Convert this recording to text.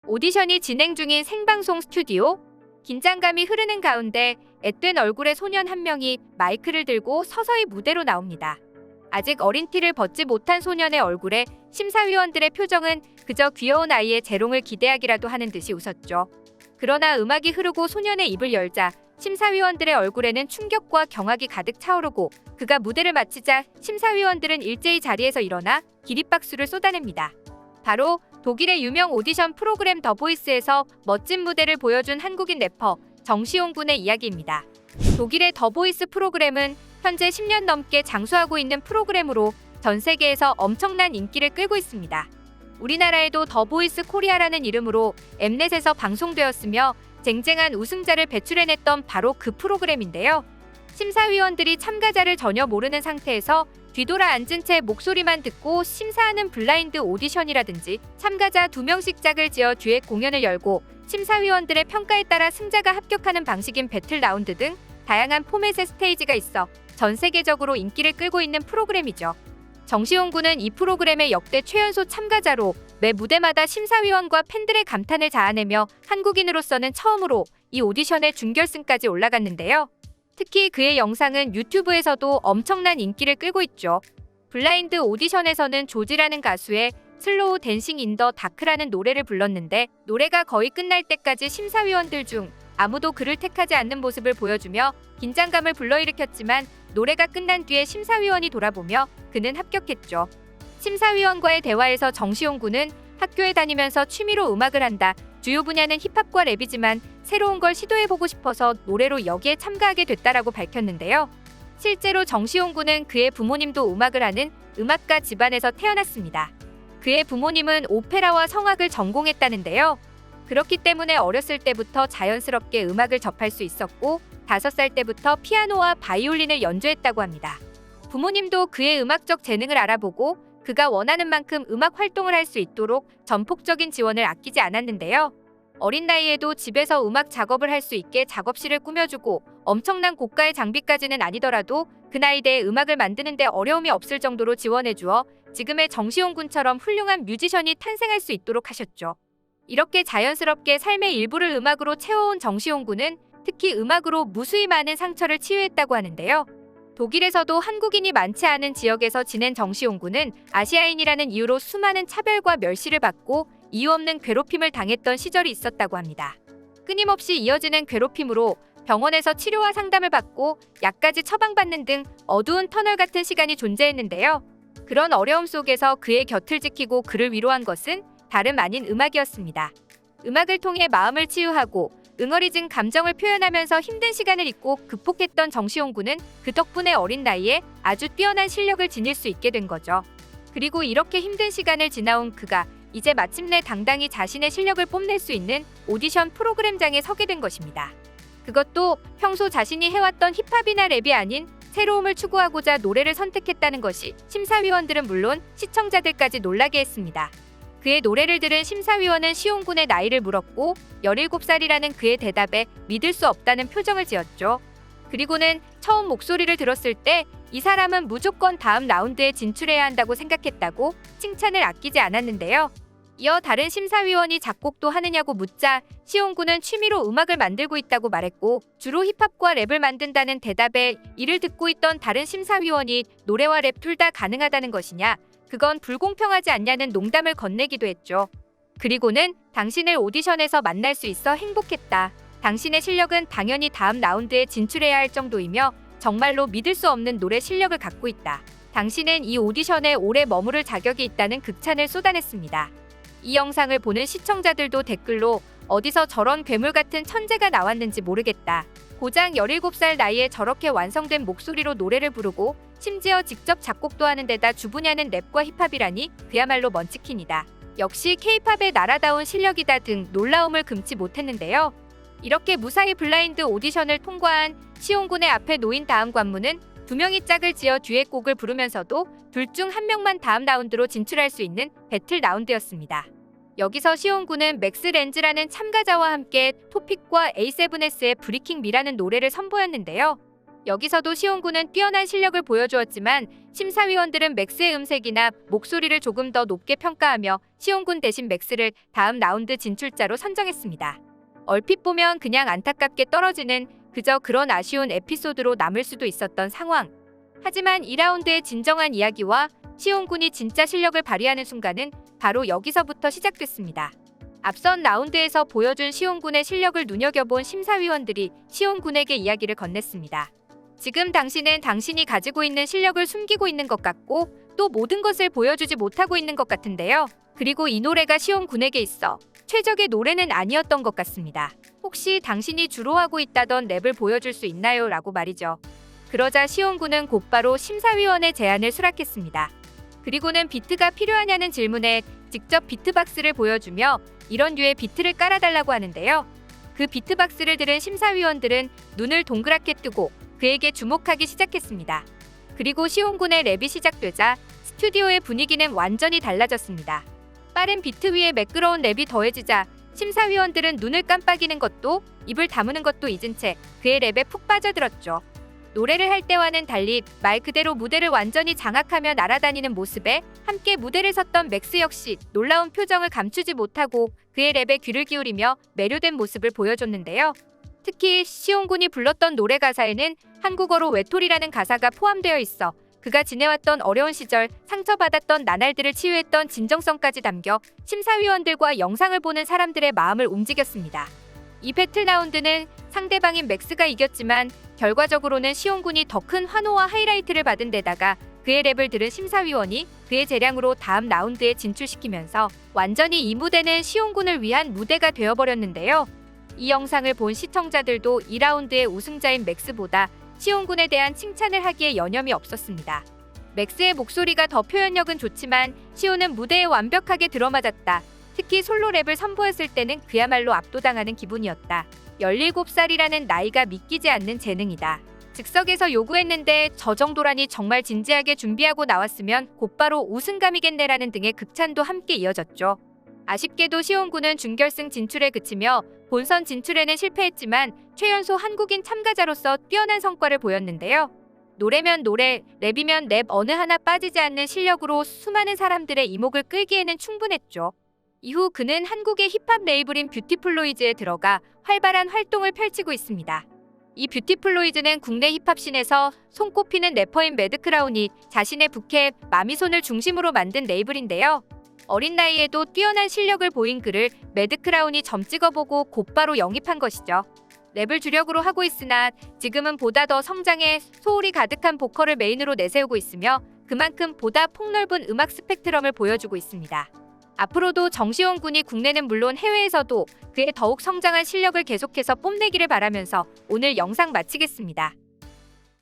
오디션이 진행 중인 생방송 스튜디오. 긴장감이 흐르는 가운데 앳된 얼굴의 소년 한 명이 마이크를 들고 서서히 무대로 나옵니다. 아직 어린 티를 벗지 못한 소년의 얼굴에 심사위원들의 표정은 그저 귀여운 아이의 재롱을 기대하기라도 하는 듯이 웃었죠. 그러나 음악이 흐르고 소년의 입을 열자 심사위원들의 얼굴에는 충격과 경악이 가득 차오르고 그가 무대를 마치자 심사위원들은 일제히 자리에서 일어나 기립박수를 쏟아냅니다. 바로 독일의 유명 오디션 프로그램 더 보이스에서 멋진 무대를 보여준 한국인 래퍼 정시용 군의 이야기입니다. 독일의 더 보이스 프로그램은 현재 10년 넘게 장수하고 있는 프로그램으로 전 세계에서 엄청난 인기를 끌고 있습니다. 우리나라에도 더 보이스 코리아라는 이름으로 엠넷에서 방송되었으며 쟁쟁한 우승자를 배출해냈던 바로 그 프로그램인데요. 심사위원들이 참가자를 전혀 모르는 상태에서 뒤돌아 앉은 채 목소리만 듣고 심사하는 블라인드 오디션이라든지 참가자 2명씩 짝을 지어 듀엣 공연을 열고 심사위원들의 평가에 따라 승자가 합격하는 방식인 배틀 라운드 등 다양한 포맷의 스테이지가 있어 전 세계적으로 인기를 끌고 있는 프로그램이죠. 정시용 군은 이 프로그램의 역대 최연소 참가자로 매 무대마다 심사위원과 팬들의 감탄을 자아내며 한국인으로서는 처음으로 이 오디션의 준결승까지 올라갔는데요. 특히 그의 영상은 유튜브에서도 엄청난 인기를 끌고 있죠. 블라인드 오디션에서는 조지라는 가수의 슬로우 댄싱 인 더 다크라는 노래를 불렀는데 노래가 거의 끝날 때까지 심사위원들 중 아무도 그를 택하지 않는 모습을 보여주며 긴장감을 불러일으켰지만 노래가 끝난 뒤에 심사위원이 돌아보며 그는 합격했죠. 심사위원과의 대화에서 정시용 군은 학교에 다니면서 취미로 음악을 한다. 주요 분야는 힙합과 랩이지만 새로운 걸 시도해보고 싶어서 노래로 여기에 참가하게 됐다라고 밝혔는데요. 실제로 정시용 군은 그의 부모님도 음악을 하는 음악가 집안에서 태어났습니다. 그의 부모님은 오페라와 성악을 전공했다는데요. 그렇기 때문에 어렸을 때부터 자연스럽게 음악을 접할 수 있었고 5살 때부터 피아노와 바이올린을 연주했다고 합니다. 부모님도 그의 음악적 재능을 알아보고 그가 원하는 만큼 음악 활동을 할 수 있도록 전폭적인 지원을 아끼지 않았는데요. 어린 나이에도 집에서 음악 작업을 할 수 있게 작업실을 꾸며주고 엄청난 고가의 장비까지는 아니더라도 그 나이대에 음악을 만드는 데 어려움이 없을 정도로 지원해주어 지금의 정시용 군처럼 훌륭한 뮤지션이 탄생할 수 있도록 하셨죠. 이렇게 자연스럽게 삶의 일부를 음악으로 채워온 정시용 군은 특히 음악으로 무수히 많은 상처를 치유했다고 하는데요. 독일에서도 한국인이 많지 않은 지역에서 지낸 정시용 군은 아시아인이라는 이유로 수많은 차별과 멸시를 받고 이유 없는 괴롭힘을 당했던 시절이 있었다고 합니다. 끊임없이 이어지는 괴롭힘으로 병원에서 치료와 상담을 받고 약까지 처방받는 등 어두운 터널 같은 시간이 존재했는데요. 그런 어려움 속에서 그의 곁을 지키고 그를 위로한 것은 다름 아닌 음악이었습니다. 음악을 통해 마음을 치유하고 응어리진 감정을 표현하면서 힘든 시간을 잊고 극복했던 정시용 군은 그 덕분에 어린 나이에 아주 뛰어난 실력을 지닐 수 있게 된 거죠. 그리고 이렇게 힘든 시간을 지나온 그가 이제 마침내 당당히 자신의 실력을 뽐낼 수 있는 오디션 프로그램장에 서게 된 것입니다. 그것도 평소 자신이 해왔던 힙합이나 랩이 아닌 새로움을 추구하고자 노래를 선택했다는 것이 심사위원들은 물론 시청자들까지 놀라게 했습니다. 그의 노래를 들은 심사위원은 시용 군의 나이를 물었고 17살이라는 그의 대답에 믿을 수 없다는 표정을 지었죠. 그리고는 처음 목소리를 들었을 때 이 사람은 무조건 다음 라운드에 진출해야 한다고 생각했다고 칭찬을 아끼지 않았는데요. 이어 다른 심사위원이 작곡도 하느냐고 묻자 시용 군은 취미로 음악을 만들고 있다고 말했고 주로 힙합과 랩을 만든다는 대답에 이를 듣고 있던 다른 심사위원이 노래와 랩 둘 다 가능하다는 것이냐? 그건 불공평하지 않냐는 농담을 건네기도 했죠. 그리고는 당신을 오디션에서 만날 수 있어 행복했다. 당신의 실력은 당연히 다음 라운드에 진출해야 할 정도이며 정말로 믿을 수 없는 노래 실력을 갖고 있다. 당신은 이 오디션에 오래 머무를 자격이 있다는 극찬을 쏟아냈습니다. 이 영상을 보는 시청자들도 댓글로 어디서 저런 괴물 같은 천재가 나왔는지 모르겠다. 고작 17살 나이에 저렇게 완성된 목소리로 노래를 부르고 심지어 직접 작곡도 하는 데다 주분야는 랩과 힙합이라니 그야말로 먼치킨이다. 역시 K-팝의 나라다운 실력이다 등 놀라움을 금치 못했는데요. 이렇게 무사히 블라인드 오디션을 통과한 시용 군의 앞에 놓인 다음 관문은 2명이 짝을 지어 듀엣곡을 부르면서도 둘 중 1명만 다음 라운드로 진출할 수 있는 배틀 라운드였습니다. 여기서 시용 군은 맥스 렌즈라는 참가자와 함께 토픽과 A7S의 브리킹 미라는 노래를 선보였는데요. 여기서도 시온군은 뛰어난 실력을 보여주었지만 심사위원들은 맥스의 음색이나 목소리를 조금 더 높게 평가하며 시온군 대신 맥스를 다음 라운드 진출자로 선정했습니다. 얼핏 보면 그냥 안타깝게 떨어지는 그저 그런 아쉬운 에피소드로 남을 수도 있었던 상황. 하지만 2라운드의 진정한 이야기와 시온군이 진짜 실력을 발휘하는 순간은 바로 여기서부터 시작됐습니다. 앞선 라운드에서 보여준 시온군의 실력을 눈여겨본 심사위원들이 시온군에게 이야기를 건넸습니다. 지금 당신은 당신이 가지고 있는 실력을 숨기고 있는 것 같고 또 모든 것을 보여주지 못하고 있는 것 같은데요. 그리고 이 노래가 시온군에게 있어 최적의 노래는 아니었던 것 같습니다. 혹시 당신이 주로 하고 있다던 랩을 보여줄 수 있나요? 라고 말이죠. 그러자 시온군은 곧바로 심사위원의 제안을 수락했습니다. 그리고는 비트가 필요하냐는 질문에 직접 비트박스를 보여주며 이런 류의 비트를 깔아달라고 하는데요. 그 비트박스를 들은 심사위원들은 눈을 동그랗게 뜨고 그에게 주목하기 시작했습니다. 그리고 시온군의 랩이 시작되자 스튜디오의 분위기는 완전히 달라졌습니다. 빠른 비트 위에 매끄러운 랩이 더해지자 심사위원들은 눈을 깜빡이는 것도 입을 다무는 것도 잊은 채 그의 랩에 푹 빠져들었죠. 노래를 할 때와는 달리 말 그대로 무대를 완전히 장악하며 날아다니는 모습에 함께 무대를 섰던 맥스 역시 놀라운 표정을 감추지 못하고 그의 랩에 귀를 기울이며 매료된 모습을 보여줬는데요. 특히 시온군이 불렀던 노래 가사에는 한국어로 외톨이라는 가사가 포함되어 있어 그가 지내왔던 어려운 시절, 상처받았던 나날들을 치유했던 진정성까지 담겨 심사위원들과 영상을 보는 사람들의 마음을 움직였습니다. 이 배틀 라운드는 상대방인 맥스가 이겼지만 결과적으로는 시온군이 더 큰 환호와 하이라이트를 받은 데다가 그의 랩을 들은 심사위원이 그의 재량으로 다음 라운드에 진출시키면서 완전히 이 무대는 시온군을 위한 무대가 되어버렸는데요. 이 영상을 본 시청자들도 2라운드의 우승자인 맥스보다 시온군에 대한 칭찬을 하기에 여념이 없었습니다. 맥스의 목소리가 더 표현력은 좋지만 시온은 무대에 완벽하게 들어맞았다. 특히 솔로 랩을 선보였을 때는 그야말로 압도당하는 기분이었다. 17살이라는 나이가 믿기지 않는 재능이다. 즉석에서 요구했는데 저 정도라니 정말 진지하게 준비하고 나왔으면 곧바로 우승감이겠네라는 등의 극찬도 함께 이어졌죠. 아쉽게도 시온군은 준결승 진출에 그치며 본선 진출에는 실패했지만 최연소 한국인 참가자로서 뛰어난 성과를 보였는데요. 노래면 노래, 랩이면 랩 어느 하나 빠지지 않는 실력으로 수많은 사람들의 이목을 끌기에는 충분했죠. 이후 그는 한국의 힙합 레이블인 뷰티플로이즈에 들어가 활발한 활동을 펼치고 있습니다. 이 뷰티플로이즈는 국내 힙합씬에서 손꼽히는 래퍼인 매드크라운이 자신의 부캐 마미손을 중심으로 만든 레이블인데요. 어린 나이에도 뛰어난 실력을 보인 그를 매드크라운이 점 찍어보고 곧바로 영입한 것이죠. 랩을 주력으로 하고 있으나 지금은 보다 더 성장해 소울이 가득한 보컬을 메인으로 내세우고 있으며 그만큼 보다 폭넓은 음악 스펙트럼을 보여주고 있습니다. 앞으로도 정시온 군이 국내는 물론 해외에서도 그의 더욱 성장한 실력을 계속해서 뽐내기를 바라면서 오늘 영상 마치겠습니다.